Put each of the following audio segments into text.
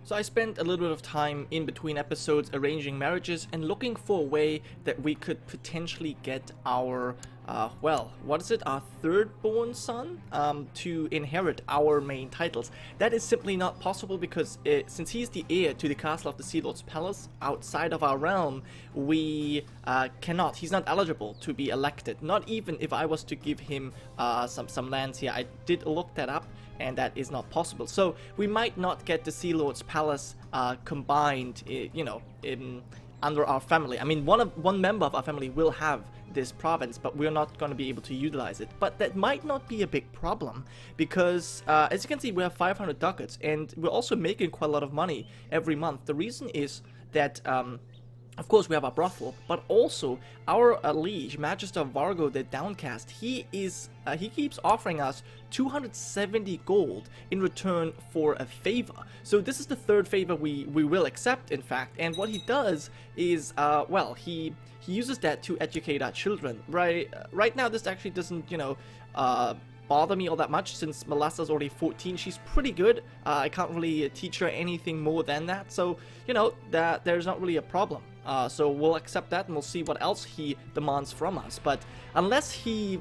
So I spent a little bit of time in between episodes arranging marriages and looking for a way that we could potentially get our, well, what is it, our third-born son to inherit our main titles. That is simply not possible because since he's the heir to the castle of the Sea Lord's palace outside of our realm, we cannot, he's not eligible to be elected. Not even if I was to give him some lands here. I did look that up, and that is not possible. So we might not get the Sea Lord's palace combined, under our family. I mean, one member of our family will have this province, but we're not going to be able to utilize it. But that might not be a big problem because, as you can see, we have 500 ducats, and we're also making quite a lot of money every month. The reason is that of course, we have our brothel, but also our liege, Magister Vargo the Downcast, he keeps offering us 270 gold in return for a favor. So this is the third favor we will accept, in fact. And what he does is, well, he uses that to educate our children. Right now, this actually doesn't, bother me all that much since Melissa's already 14. She's pretty good. I can't really teach her anything more than that. So, that there's not really a problem. So we'll accept that and we'll see what else he demands from us. But unless he,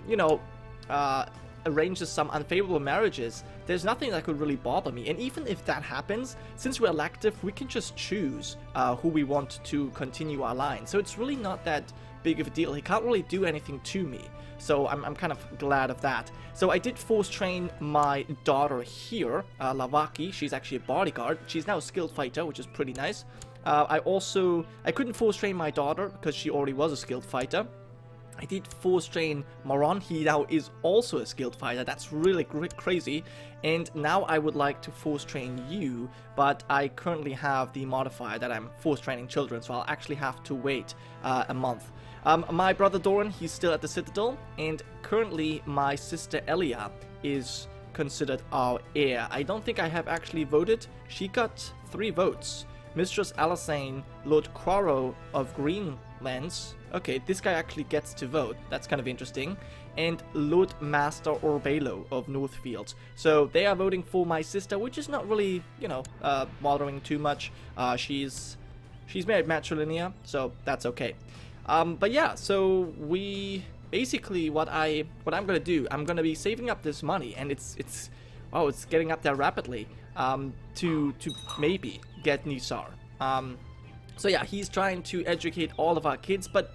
arranges some unfavorable marriages, there's nothing that could really bother me. And even if that happens, since we're elective, we can just choose who we want to continue our line. So it's really not that big of a deal. He can't really do anything to me. So I'm kind of glad of that. So I did force train my daughter here, Lavaki. She's actually a bodyguard. She's now a skilled fighter, which is pretty nice. I couldn't force train my daughter because she already was a skilled fighter. I did force train Maron. He now is also a skilled fighter. That's really crazy. And now I would like to force train you, but I currently have the modifier that I'm force training children, so I'll actually have to wait a month. My brother Doran, he's still at the Citadel, and currently my sister Elia is considered our heir. I don't think I have actually voted. She got 3 votes. Mistress Alasane, Lord Quarro of Greenlands. Okay, this guy actually gets to vote. That's kind of interesting. And Lord Master Orbelo of Northfields. So they are voting for my sister, which is not really, bothering too much. She's married matrilinear, so that's okay. But yeah, so we basically what I'm gonna do. I'm gonna be saving up this money, and it's getting up there rapidly. To maybe get Nisar. So yeah, he's trying to educate all of our kids, but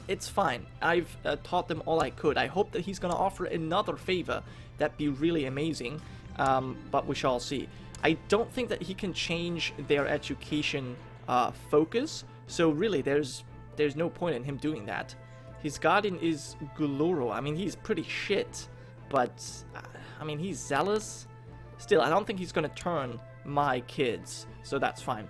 it's fine. I've taught them all I could. I hope that he's gonna offer another favor. That'd be really amazing. But we shall see. I don't think that he can change their education focus. So really, there's no point in him doing that. His guardian is Guloro. I mean, he's pretty shit, but I mean, he's zealous. Still, I don't think he's gonna turn my kids, so that's fine.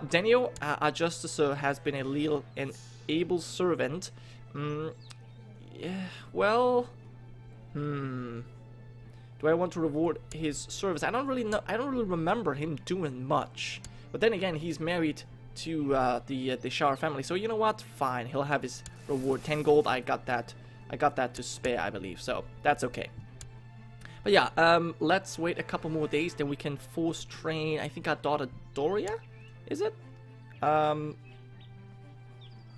Daniel, our Justicer, has been a leal and able servant. Yeah, well, do I want to reward his service? I don't really know. I don't really remember him doing much. But then again, he's married to the Shar family, so you know what? Fine, he'll have his reward. 10 gold. I got that to spare, I believe. So that's okay. But yeah, let's wait a couple more days, then we can force train, I think, our daughter Doria? Is it? No,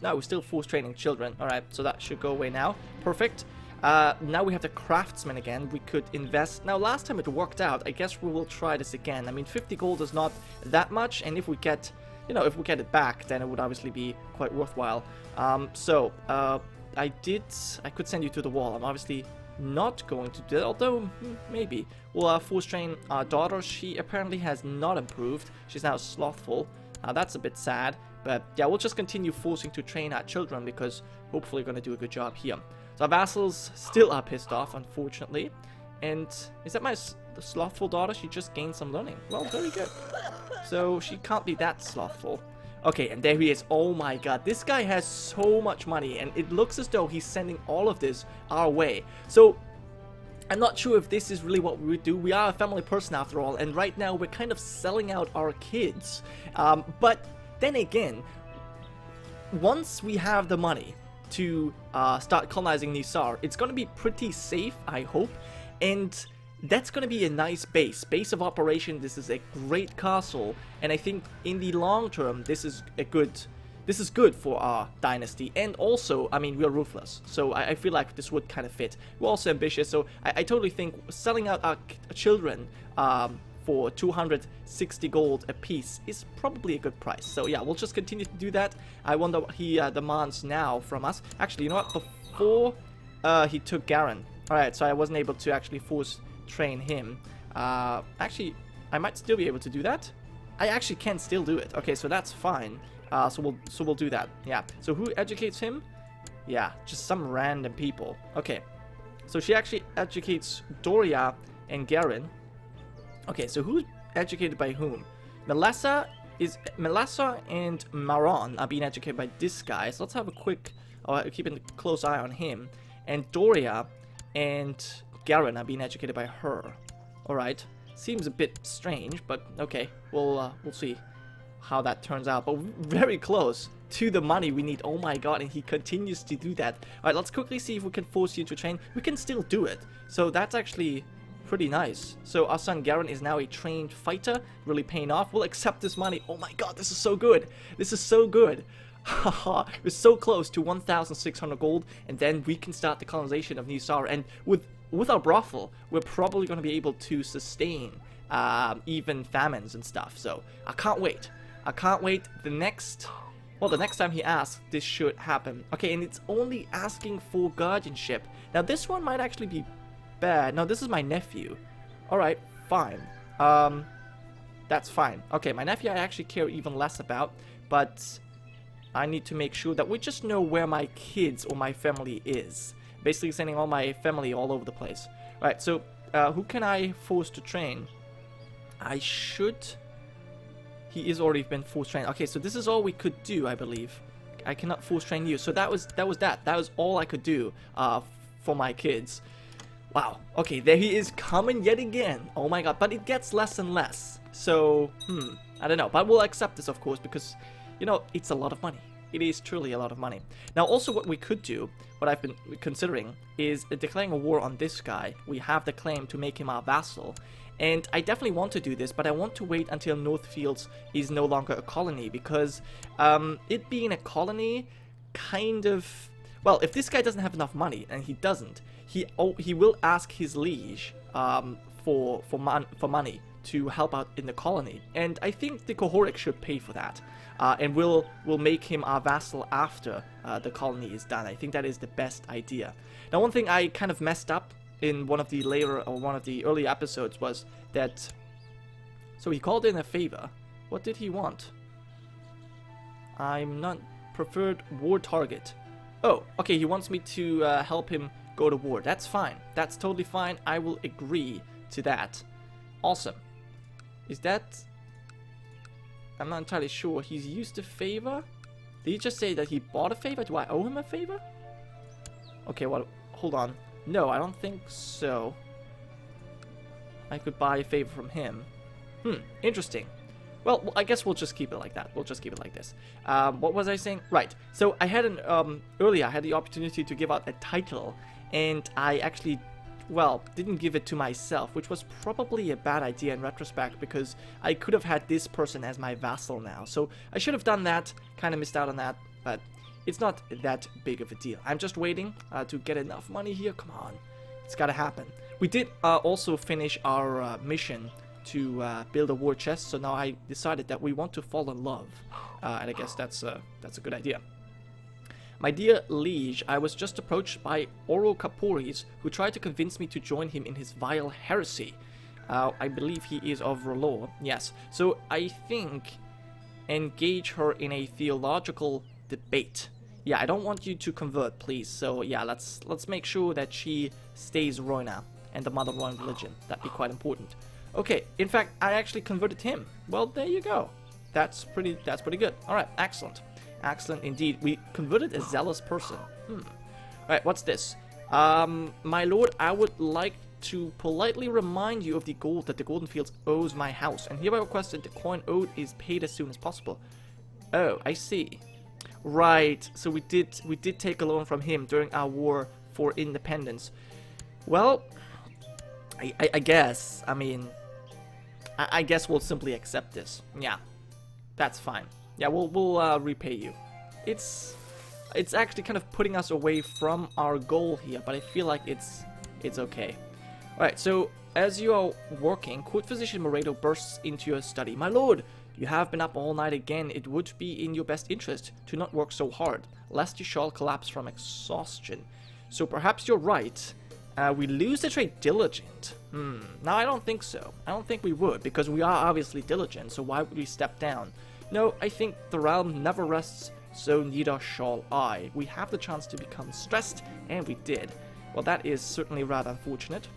we're still force training children. Alright, so that should go away now. Perfect. Now we have the craftsman again. We could invest. Now, last time it worked out. I guess we will try this again. I mean, 50 gold is not that much, and if we get, if we get it back, then it would obviously be quite worthwhile. I could send you to the wall. I'm obviously not going to do that, although maybe. We'll force train our daughter. She apparently has not improved. She's now slothful. That's a bit sad, but yeah, we'll just continue forcing to train our children because hopefully we're going to do a good job here. So our vassals still are pissed off, unfortunately. And is that the slothful daughter? She just gained some learning. Well, very good. So she can't be that slothful. Okay, and there he is. Oh my god, this guy has so much money, and it looks as though he's sending all of this our way. So, I'm not sure if this is really what we would do. We are a family person after all, and right now we're kind of selling out our kids. But then again, once we have the money to start colonizing Nisar, it's going to be pretty safe, I hope. And that's going to be a nice base of operation. This is a great castle, and I think in the long term, this is good for our dynasty. And also, I mean, we're ruthless, so I feel like this would kind of fit. We're also ambitious, so I totally think selling out our children for 260 gold a piece is probably a good price. So yeah, we'll just continue to do that. I wonder what he demands now from us. Actually, you know what? Before he took Garin. Alright, so I wasn't able to actually force train him. Actually, I might still be able to do that. I actually can still do it. Okay, so that's fine. So we'll do that. Yeah. So who educates him? Yeah, just some random people. Okay. So she actually educates Doria and Garin. Okay, so who's educated by whom? Melissa and Maron are being educated by this guy. So let's have a quick, keep a close eye on him. And Doria and Garin are being educated by her. All right, seems a bit strange, but okay, we'll see how that turns out. But very close to the money we need. Oh my god, and he continues to do that. All right, let's quickly see if we can force you to train. We can still do it. So that's actually pretty nice. So our son Garin is now a trained fighter, really paying off. We'll accept this money. Oh my god, this is so good. This is so good. Haha, we're so close to 1,600 gold, and then we can start the colonization of New Sara. And with our brothel, we're probably going to be able to sustain even famines and stuff. So I can't wait. I can't wait. The next time he asks, this should happen. Okay, and it's only asking for guardianship. Now this one might actually be bad. No, this is my nephew. Alright, fine. That's fine. Okay, my nephew I actually care even less about, but I need to make sure that we just know where my kids or my family is. Basically sending all my family all over the place. Alright, so who can I force to train? I should... He is already been force trained. Okay, so this is all we could do, I believe. I cannot force train you. So that was that. That was all I could do for my kids. Wow. Okay, there he is coming yet again. Oh my god, but it gets less and less. So, I don't know. But we'll accept this, of course, because, you know, it's a lot of money. It is truly a lot of money. Now, also what we could do, what I've been considering, is declaring a war on this guy. We have the claim to make him our vassal. And I definitely want to do this, but I want to wait until Northfields is no longer a colony, because it being a colony kind of... Well, if this guy doesn't have enough money, and he doesn't, he will ask his liege for money to help out in the colony. And I think the Cohoric should pay for that. And we'll make him our vassal after the colony is done. I think that is the best idea. Now, one thing I kind of messed up in one of the early episodes was that... So he called in a favor. What did he want? I'm not preferred war target. Oh, okay, he wants me to help him go to war. That's fine. That's totally fine. I will agree to that. Awesome. Is that... I'm not entirely sure. He's used a favor? Did he just say that he bought a favor? Do I owe him a favor? Okay, well, hold on. No, I don't think so. I could buy a favor from him. Interesting. Well, I guess we'll just keep it like that. We'll just keep it like this. What was I saying? Right. So I had earlier I had the opportunity to give out a title, and I actually, well, didn't give it to myself, which was probably a bad idea in retrospect, because I could have had this person as my vassal now. So I should have done that. Kind of missed out on that, but it's not that big of a deal. I'm just waiting to get enough money here. Come on. It's gotta happen. We did also finish our mission to build a war chest, so now I decided that we want to fall in love. And I guess that's a good idea. My dear Liege, I was just approached by Oro Caporis, who tried to convince me to join him in his vile heresy. I believe he is of R'hllor. Yes. So I think engage her in a theological debate. Yeah, I don't want you to convert, please. So yeah, let's make sure that she stays Rhoynar and the Mother Rhoyne religion. That'd be quite important. Okay, in fact, I actually converted him. Well, there you go. That's pretty good. All right, excellent. Excellent indeed. We converted a zealous person. All right, what's this? My lord, I would like to politely remind you of the gold that the Golden Fields owes my house, and hereby request that the coin owed is paid as soon as possible. Oh, I see. Right, so we did take a loan from him during our war for independence. Well, I guess. I mean, I guess we'll simply accept this. Yeah, that's fine. Yeah, we'll repay you. It's actually kind of putting us away from our goal here, but I feel like it's okay. All right, so as you are working, Court Physician Moredo bursts into your study. My lord, you have been up all night again. It would be in your best interest to not work so hard, lest you shall collapse from exhaustion. So perhaps you're right. We lose the trait diligent. Now I don't think so. I don't think we would, because we are obviously diligent, so why would we step down? No, I think the realm never rests, so neither shall I. We have the chance to become stressed, and we did. Well, that is certainly rather unfortunate.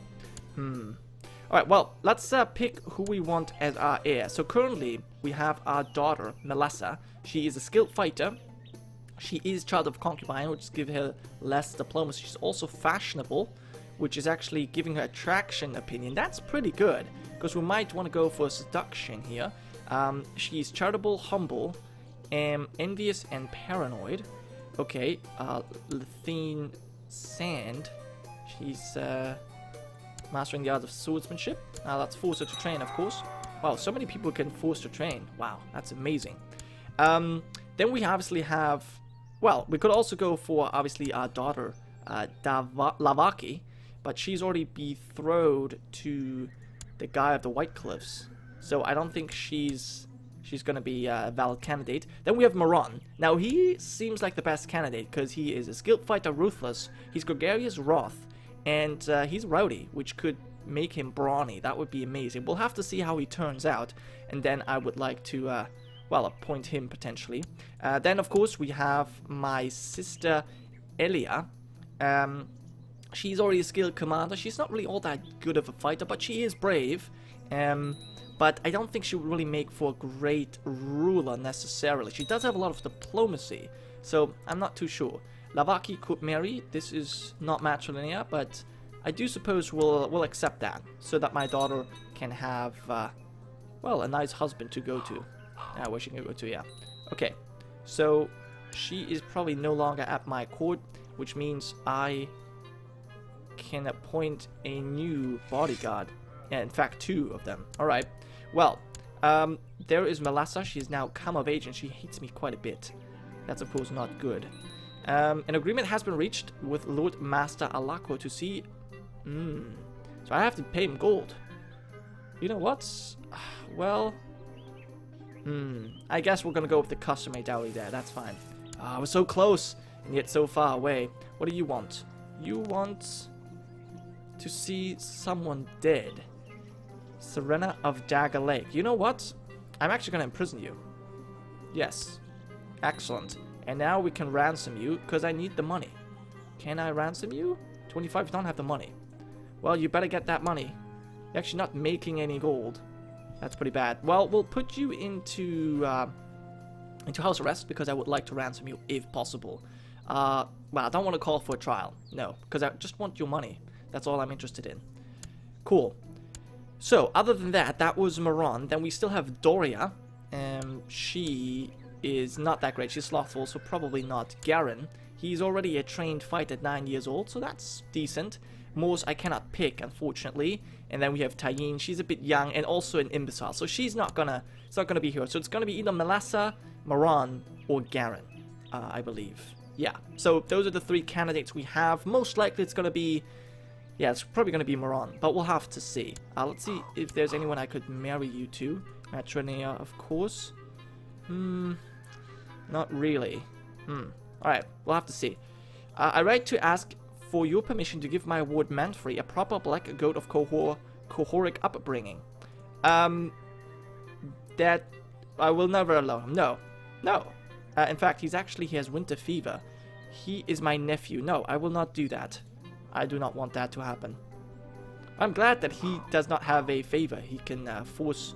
Alright, well, let's pick who we want as our heir. So currently, we have our daughter, Melissa. She is a skilled fighter. She is child of concubine, which gives her less diplomacy. She's also fashionable, which is actually giving her attraction opinion. That's pretty good, because we might want to go for seduction here. She's charitable, humble, envious, and paranoid. Okay, Lethine Sand. She's mastering the art of swordsmanship. Let's force her to train, of course. Wow, so many people can force to train. Wow, that's amazing. Then we obviously have... Well, we could also go for, obviously, our daughter, Lavaki. But she's already betrothed to the guy of the White Cliffs. So I don't think she's going to be a valid candidate. Then we have Moron. Now, he seems like the best candidate because he is a skilled fighter, ruthless. He's gregarious, wrath. And he's rowdy, which could make him brawny. That would be amazing. We'll have to see how he turns out. And then I would like to, well, appoint him potentially. Then, of course, we have my sister, Elia. She's already a skilled commander. She's not really all that good of a fighter, but she is brave. But I don't think she would really make for a great ruler necessarily. She does have a lot of diplomacy, so I'm not too sure. Lavaki could marry. This is not matrilinear, but I do suppose we'll accept that, so that my daughter can have, well, a nice husband to go to. Where she can go to, yeah. Okay, so she is probably no longer at my court, which means I can appoint a new bodyguard. Yeah, in fact, 2 of them. Alright, well, there is Melissa. She's now come of age and she hates me quite a bit. That's of course not good. An agreement has been reached with Lord Master Alako to see... So I have to pay him gold. You know what? Well... I guess we're gonna go with the customary dowry there. That's fine. I was so close and yet so far away. What do you want? You want... to see someone dead. Serena of Dagger Lake. You know what? I'm actually going to imprison you. Yes. Excellent. And now we can ransom you, because I need the money. Can I ransom you? 25, you don't have the money. Well, you better get that money. You're actually not making any gold. That's pretty bad. Well, we'll put you into house arrest, because I would like to ransom you, if possible. Well, I don't want to call for a trial. No, because I just want your money. That's all I'm interested in. Cool. So, other than that, that was Moron. Then we still have Doria. She is not that great. She's slothful, so probably not. Garen. He's already a trained fighter at 9 years old, so that's decent. Morse I cannot pick, unfortunately. And then we have Tyene. She's a bit young and also an imbecile, so she's not gonna be here. So it's gonna be either Melissa, Moron, or Garen, I believe. Yeah. So those are the 3 candidates we have. Most likely it's gonna be... Yeah, it's probably going to be Moron, but we'll have to see. Let's see if there's anyone I could marry you to. Matronia, of course. Not really. Alright, we'll have to see. I write to ask for your permission to give my ward Manfrey a proper black goat of Cohoric upbringing. That I will never allow him. No. No. In fact, he has winter fever. He is my nephew. No, I will not do that. I do not want that to happen. I'm glad that he does not have a favor he can force,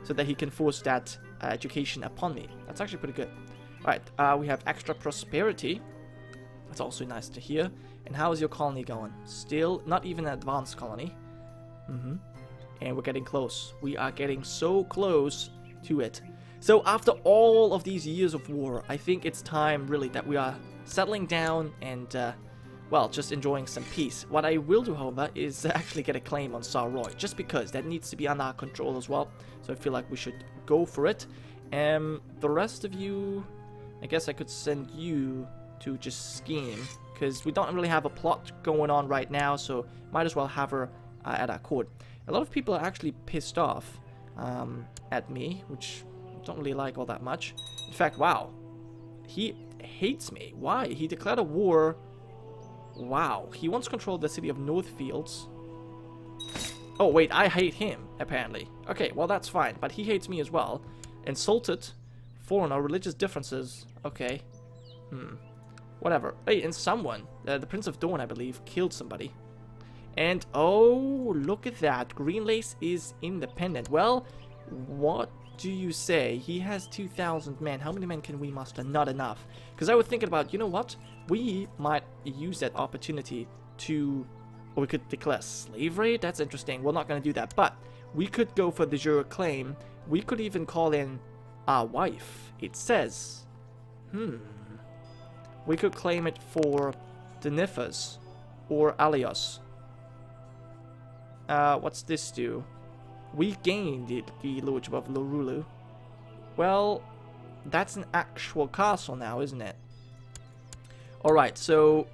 so that he can force that education upon me. That's actually pretty good. Alright, we have extra prosperity. That's also nice to hear. And how is your colony going? Still not even an advanced colony. And we're getting close. We are getting so close to it. So after all of these years of war, I think it's time really that we are settling down and well, just enjoying some peace. What I will do, however, is actually get a claim on Rhoyne, just because that needs to be under our control as well. So I feel like we should go for it. The rest of you, I guess I could send you to just scheme, because we don't really have a plot going on right now, so might as well have her at our court. A lot of people are actually pissed off at me, which I don't really like all that much. In fact, wow, he hates me. Why? He declared a war. Wow, he wants control of the city of Northfields. Oh wait, I hate him, apparently. Okay, well that's fine, but he hates me as well. Insulted, foreigner, religious differences. Okay, whatever. Hey, and someone, the Prince of Dawn, I believe, killed somebody. And oh, look at that, Greenlace is independent. Well, what do you say? He has 2,000 men. How many men can we muster? Not enough. Because I was thinking about, you know what? We might use that opportunity to... Or we could declare slavery? That's interesting. We're not going to do that. But we could go for the jure claim. We could even call in our wife. It says... We could claim it for Denifas or Alios. What's this do? We gained the Lordship of Lorulu. Well, that's an actual castle now, isn't it? Alright, so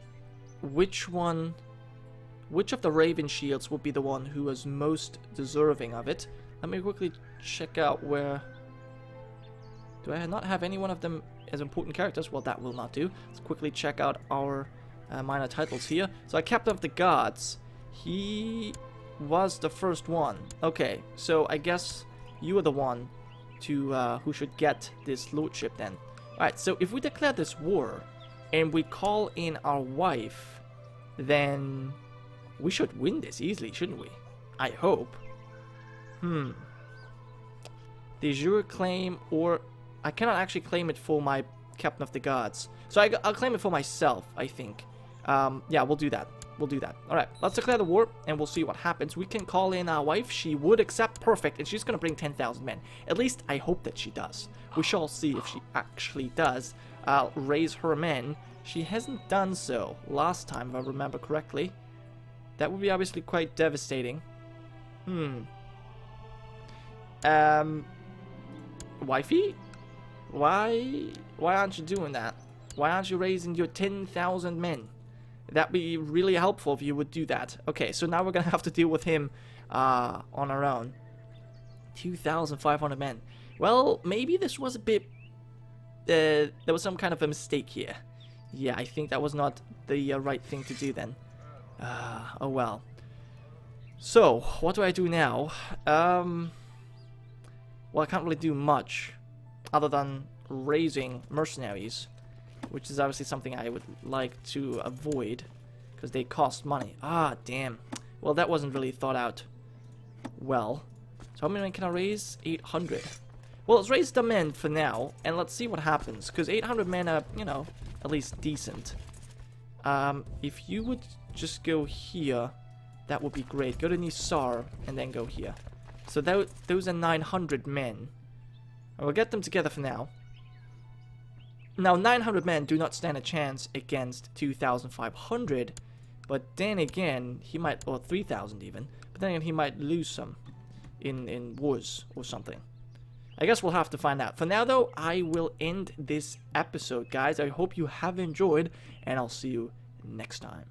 which of the Raven Shields would be the one who is most deserving of it? Let me quickly check out where... Do I not have any one of them as important characters? Well, that will not do. Let's quickly check out our minor titles here. So I Captain of the Guards. He was the first one. Okay, so I guess you are the one to who should get this lordship then. Alright, so if we declare this war and we call in our wife, then we should win this easily, shouldn't we? I hope. De jure claim, or I cannot actually claim it for my Captain of the Guards. So I'll claim it for myself, I think. Yeah, we'll do that. We'll do that. Alright, let's declare the war, and we'll see what happens. We can call in our wife. She would accept. Perfect, and she's going to bring 10,000 men. At least, I hope that she does. We shall see if she actually does raise her men. She hasn't done so last time, if I remember correctly. That would be obviously quite devastating. Wifey? Why aren't you doing that? Why aren't you raising your 10,000 men? That'd be really helpful if you would do that. Okay, so now we're gonna have to deal with him on our own. 2,500 men. Well, maybe this was a bit... there was some kind of a mistake here. Yeah, I think that was not the right thing to do then. Oh well. So, what do I do now? Well, I can't really do much other than raising mercenaries, which is obviously something I would like to avoid because they cost money. Ah, damn. Well, that wasn't really thought out well. So how many men can I raise? 800. Well, let's raise the men for now, and let's see what happens, because 800 men are, you know, at least decent. If you would just go here, that would be great. Go to Nisar, and then go here. So those are 900 men. I will get them together for now. Now, 900 men do not stand a chance against 2,500, but then again, he might, or 3,000 even, but then again, he might lose some in wars or something. I guess we'll have to find out. For now, though, I will end this episode, guys. I hope you have enjoyed, and I'll see you next time.